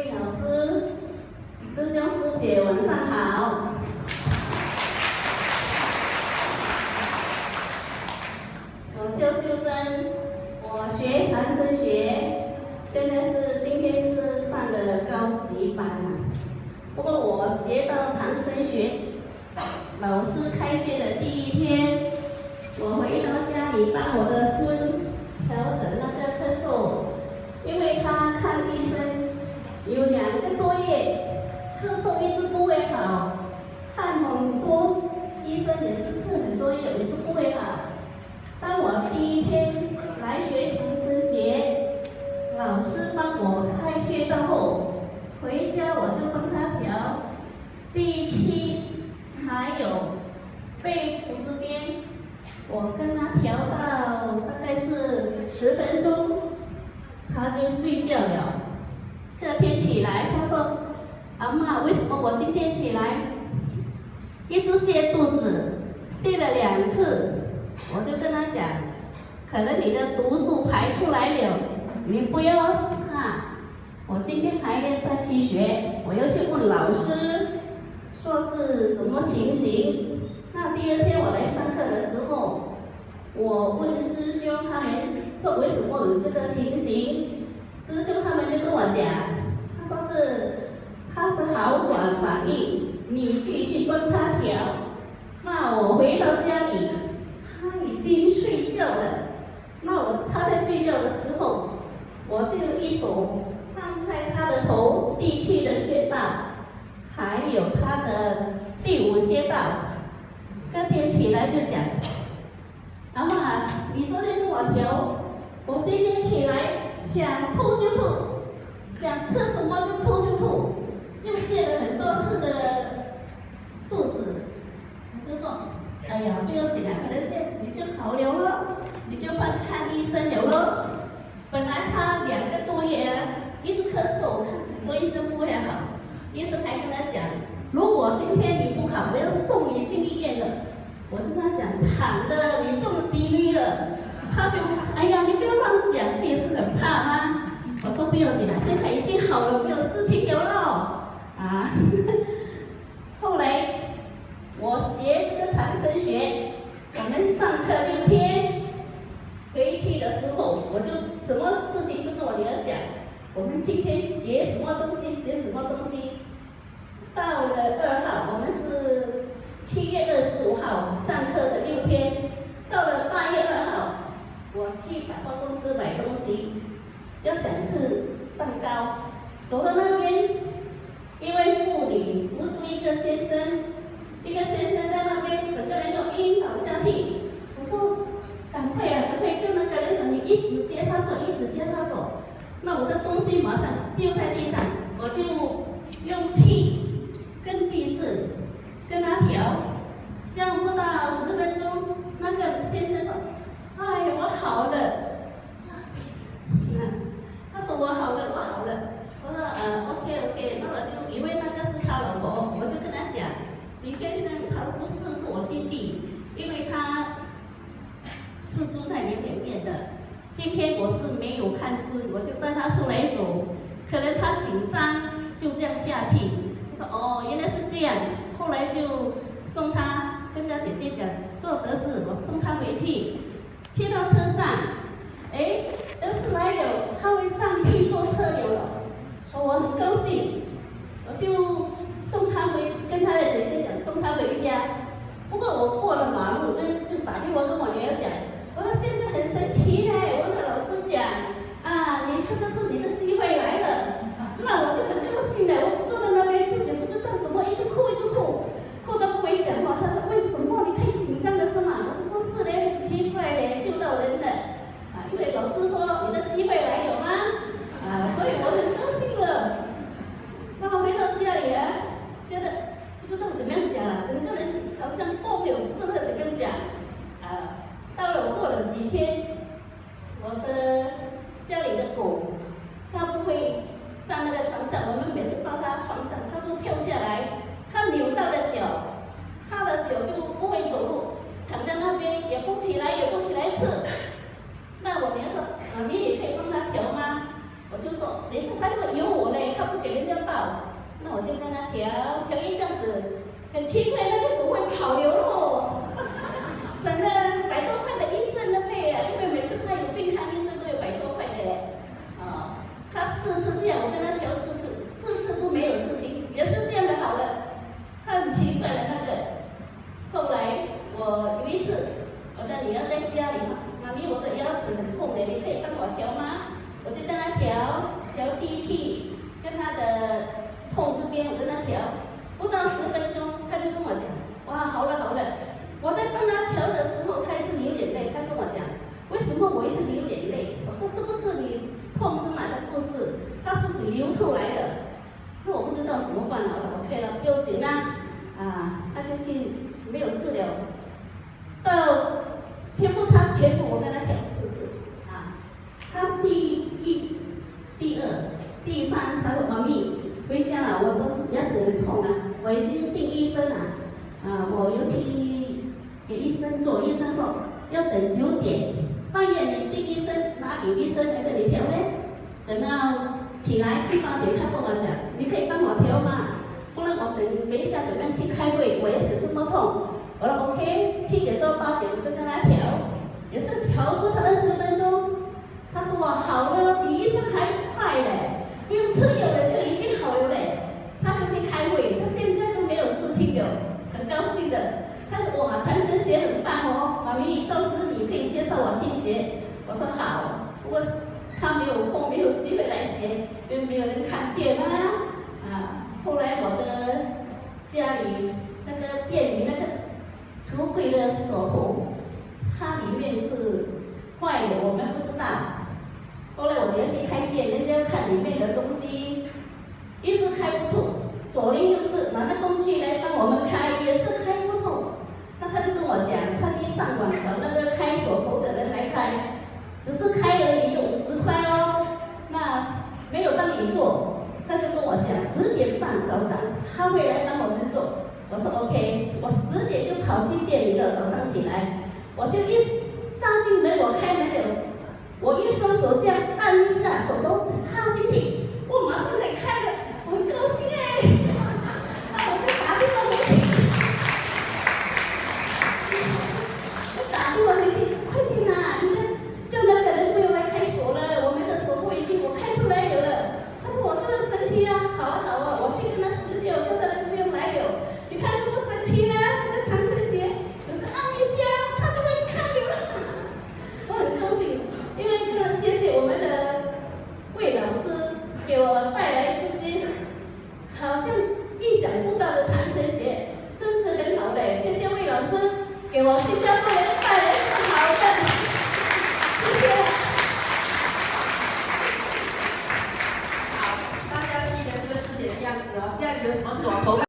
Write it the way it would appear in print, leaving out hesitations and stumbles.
魏老师、师兄师姐晚上好。我叫秀珍，我学传声学，现在今天是上的高级班了。不过我学到传声学，老师开学的第一天，我回到家里帮我的孙调整那个咳嗽，因为他看医生有2个多月，咳嗽一直不会好，看很多医生也是吃很多药，也是不会好。当我第一天来学传声学，老师帮我开穴道后，回家我就帮他调第7，还有背部这边，我跟他调到大概是10分钟，他就睡觉了。这天起来，他说：“阿嬷，为什么我今天起来一直泻肚子，泻了2次？”我就跟他讲，可能你的毒素排出来了，你不要怕。我今天还要再去学，我要去问老师，说是什么情形。那第2天我来上课的时候，我问师兄他们说为什么有这个情形，师兄他们就跟我讲，他是好转反应，你继续帮他调。那我回到家里，他已经睡觉了。那他在睡觉的时候，我就一手放在他的头第7的穴道，还有他的第5穴道。隔天起来就讲，阿嬷，你昨天跟我调，我今天起来想吐就吐，想吃什么就吐就吐，又泻了很多次的肚子。我就说，哎呀，不要紧啊，可能你就好了咯，你就帮看医生了咯。本来他2个多月一直咳嗽，看很多医生不会好，医生还跟他讲，如果今天你不好，我要送你进医院了。我就跟他讲，惨了，你中地狱了。他就，哎呀，你不要乱讲，你也是很怕吗？我说不要紧啊，现在已经好了，没有事情了咯。后来我学这个传声学，我们上课6天，回去的时候我就什么事情都跟我女儿讲，我们今天学什么东西，学什么东西。到了2号，我们是7月25号上课的6天，到了8月2号，我去百货公司买东西，要想吃蛋糕，走到那边，一位妇女扶住一个先生在那边，整个人就晕倒下去。我说赶快啊，赶快叫那个人，你一直接他走，一直接他走。那我的东西马上丢在地上，我就用气跟地势跟他调，这样不到10分钟，那个先生说：“哎呀，我好了。”他说我好了，我好了。我说OK， 那我就以为那个是他老婆，我就跟他讲，李先生他不是，是我弟弟，因为他是住在你里面的。今天我是没有看书，我就带他出来走，可能他紧张就这样下去。我说哦，原来是这样。后来就送他，跟他姐姐讲做德士，我送他回去。去到车站，德士来了，他会上去坐车了，我很高兴，我就送他回，跟他的姐姐讲送他回家。不过我过了马路呢，就打电话跟我女儿讲，我说现在很神奇嘞，我跟老师讲你这个是你的机会来了。那我就很高兴了，我坐在那边自己不知道什么，一直哭，哭到不会讲话。他说为什么你太紧张了是吗？我说不是嘞，很奇怪嘞，救到人了。因为老师说你的机会来了吗？等一下他会有我嘞，他不给人家抱，那我就跟他调一下子，很奇怪，那个狗会跑流咯，省了100多块的医生的费啊，因为每次他有病看医生都有100多块的嘞，他4次这样，我跟他调4次，4次都没有事情，也是这样的好了，他很奇怪的那个。后来我有一次，我的女儿在家里嘛，妈咪，我的腰齿很痛的，你可以帮我调吗？我就跟她调地气，跟她的痛这边我跟她调，不到10分钟，她就跟我讲，哇，好了好了。我在帮她调的时候，她一直流眼泪，她跟我讲，为什么我一直流眼泪？我说是不是你痛是吗？她不是，她自己流出来的。那我不知道怎么办好了 ，OK 了，不要紧啦，她就去。没有事了，到全部我跟他调4次，他第1、第2、第3，他说妈咪回家了，我都牙齿很痛啊，我已经订医生了，我又去给医生做，医生说要等9点，半夜你订医生，哪里有医生来给你调呢？等到起来7、8点，他跟我讲，你可以帮我调吗？不然我等一下怎么样去开会，我牙齿这么痛。我说 OK， 7点多8点我就跟他调，也是调不到20分钟。他说我好了，比医生还快嘞，不用吃药了就已经好了嘞。他就去开会，他现在都没有事情了，很高兴的。他说哇，传神学很棒哦，妈咪，到时你可以介绍我去学。我说好，不过他没有空，没有机会来学，因为没有人看店啊。后来我的家里那个店里那个橱柜的锁头，它里面是坏的，我们不知道。后来我们要去开店，人家看里面的东西，一直开不出，左邻右舍拿那工具来帮我们开，也是开不出。那他就跟我讲，他去上网找那个开锁头的人来开，只是开而已，有50块哦，那没有帮你做。他就跟我讲，10点半早上他会来帮我们做。我说 OK， 我10点就跑去店里了，早上起来，我就一踏进门，我开门了，我一双手这样按一下，手都插进去，我马上给开了，我很高兴哎。我就打电话回去，快点啊，你看叫那个人不要来开锁了，我们的锁头已经我开出来了。他说我这么神奇啊，好啊好啊，我去跟他吃掉，叫他不用来了。你看这么神奇呢，这个长生鞋，可是按一下他就会开了。我很高兴，因为这个谢谢我们的魏老师给我带来这些好像意想不到的长生鞋，真是很好的，谢谢魏老师给我新加坡人带来这么好的，谢谢。好，大家记得这个师姐的样子哦，这样有什么锁头？